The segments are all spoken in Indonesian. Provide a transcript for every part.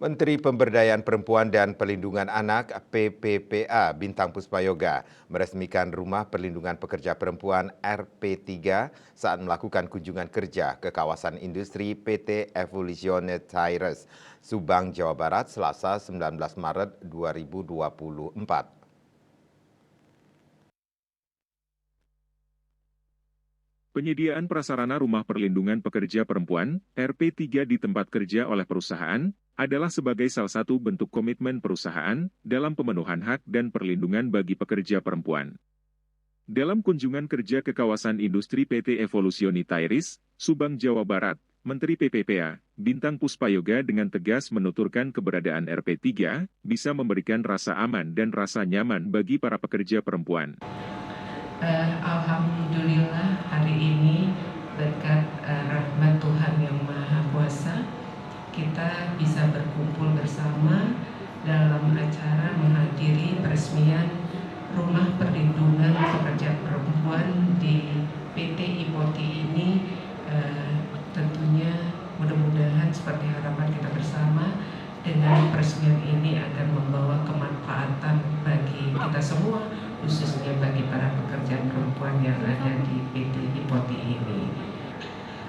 Menteri Pemberdayaan Perempuan dan Perlindungan Anak (PPPA) Bintang Puspayoga meresmikan Rumah Perlindungan Pekerja Perempuan (RP3) saat melakukan kunjungan kerja ke kawasan industri PT Evolusione Tires, Subang, Jawa Barat, Selasa 19 Maret 2024. Penyediaan prasarana rumah perlindungan pekerja perempuan (RP3) di tempat kerja oleh perusahaan adalah sebagai salah satu bentuk komitmen perusahaan dalam pemenuhan hak dan perlindungan bagi pekerja perempuan. Dalam kunjungan kerja ke kawasan industri PT Evolusioni Tairis, Subang, Jawa Barat, Menteri PPPA, Bintang Puspayoga dengan tegas menuturkan keberadaan RP3 bisa memberikan rasa aman dan rasa nyaman bagi para pekerja perempuan. Alhamdulillah hari ini berkat rahmat Tuhan Yang Maha Kuasa kita bisa berkumpul bersama dalam acara menghadiri peresmian Rumah Perlindungan Pekerja Perempuan di PT IPOTI ini. Tentunya mudah-mudahan seperti harapan kita bersama dengan peresmian ini akan membawa kemanfaatan bagi kita semua, khususnya bagi para pekerja perempuan yang ada di PT IPOTI ini.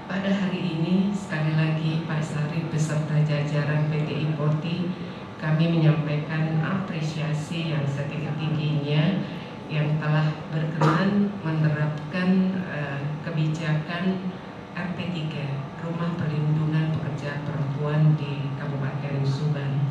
Pada hari ini, sekali lagi Pak Sarip beserta jajaran PT IPOTI, kami menyampaikan apresiasi yang setinggi-tingginya yang telah berkenan menerapkan kebijakan RP3, Rumah Perlindungan Pekerja Perempuan di Kabupaten Subang.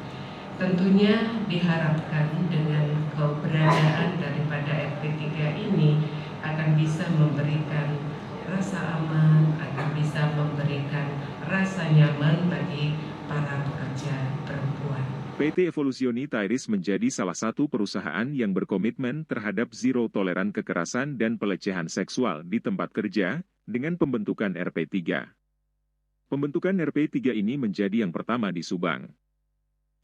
Tentunya diharapkan dengan keberadaan daripada RP3 ini akan bisa memberikan rasa aman, akan bisa memberikan rasa nyaman bagi para pekerja perempuan. PT Evolusioni Tairis menjadi salah satu perusahaan yang berkomitmen terhadap zero toleran kekerasan dan pelecehan seksual di tempat kerja dengan pembentukan RP3. Pembentukan RP3 ini menjadi yang pertama di Subang.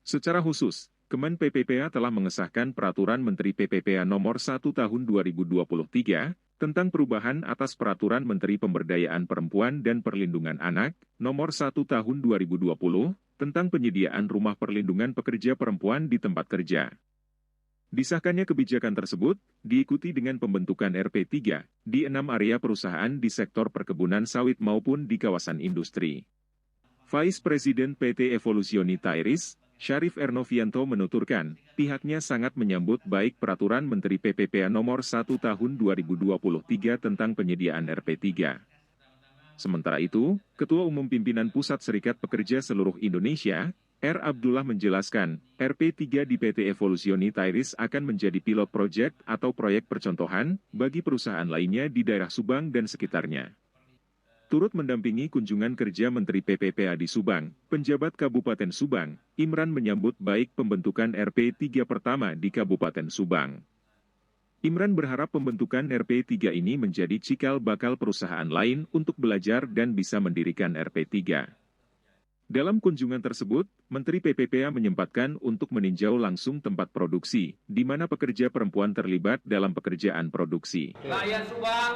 Secara khusus, Kemen PPPA telah mengesahkan Peraturan Menteri PPPA Nomor 1 Tahun 2023 tentang perubahan atas Peraturan Menteri Pemberdayaan Perempuan dan Perlindungan Anak Nomor 1 Tahun 2020 tentang penyediaan rumah perlindungan pekerja perempuan di tempat kerja. Disahkannya kebijakan tersebut diikuti dengan pembentukan RP3 di 6 area perusahaan di sektor perkebunan sawit maupun di kawasan industri. Vice Presiden PT Evolusioni Tairis, Syarif Ernovianto menuturkan, pihaknya sangat menyambut baik Peraturan Menteri PPPA Nomor 1 Tahun 2023 tentang penyediaan RP3. Sementara itu, Ketua Umum Pimpinan Pusat Serikat Pekerja Seluruh Indonesia, R. Abdullah menjelaskan, RP3 di PT Evolusioni Tairis akan menjadi pilot project atau proyek percontohan bagi perusahaan lainnya di daerah Subang dan sekitarnya. Turut mendampingi kunjungan kerja Menteri PPPA di Subang, penjabat Kabupaten Subang, Imran menyambut baik pembentukan RP3 pertama di Kabupaten Subang. Imran berharap pembentukan RP3 ini menjadi cikal bakal perusahaan lain untuk belajar dan bisa mendirikan RP3. Dalam kunjungan tersebut, Menteri PPPA menyempatkan untuk meninjau langsung tempat produksi, di mana pekerja perempuan terlibat dalam pekerjaan produksi. Rakyat Subang,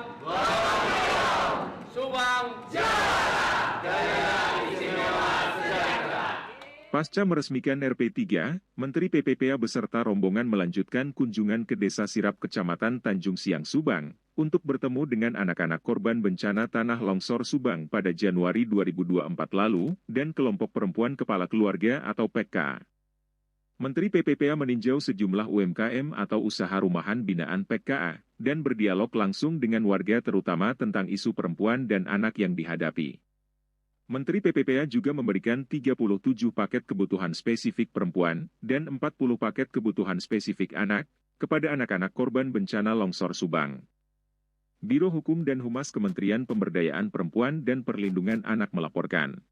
Subang, Jaya Istimewa Sejahtera. Pasca meresmikan RP3, Menteri PPPA beserta rombongan melanjutkan kunjungan ke Desa Sirap Kecamatan Tanjung Siang Subang, untuk bertemu dengan anak-anak korban bencana tanah longsor Subang pada Januari 2024 lalu, dan kelompok perempuan kepala keluarga atau PKK. Menteri PPPA meninjau sejumlah UMKM atau usaha rumahan binaan PKK, dan berdialog langsung dengan warga terutama tentang isu perempuan dan anak yang dihadapi. Menteri PPPA juga memberikan 37 paket kebutuhan spesifik perempuan dan 40 paket kebutuhan spesifik anak kepada anak-anak korban bencana longsor Subang. Biro Hukum dan Humas Kementerian Pemberdayaan Perempuan dan Perlindungan Anak melaporkan.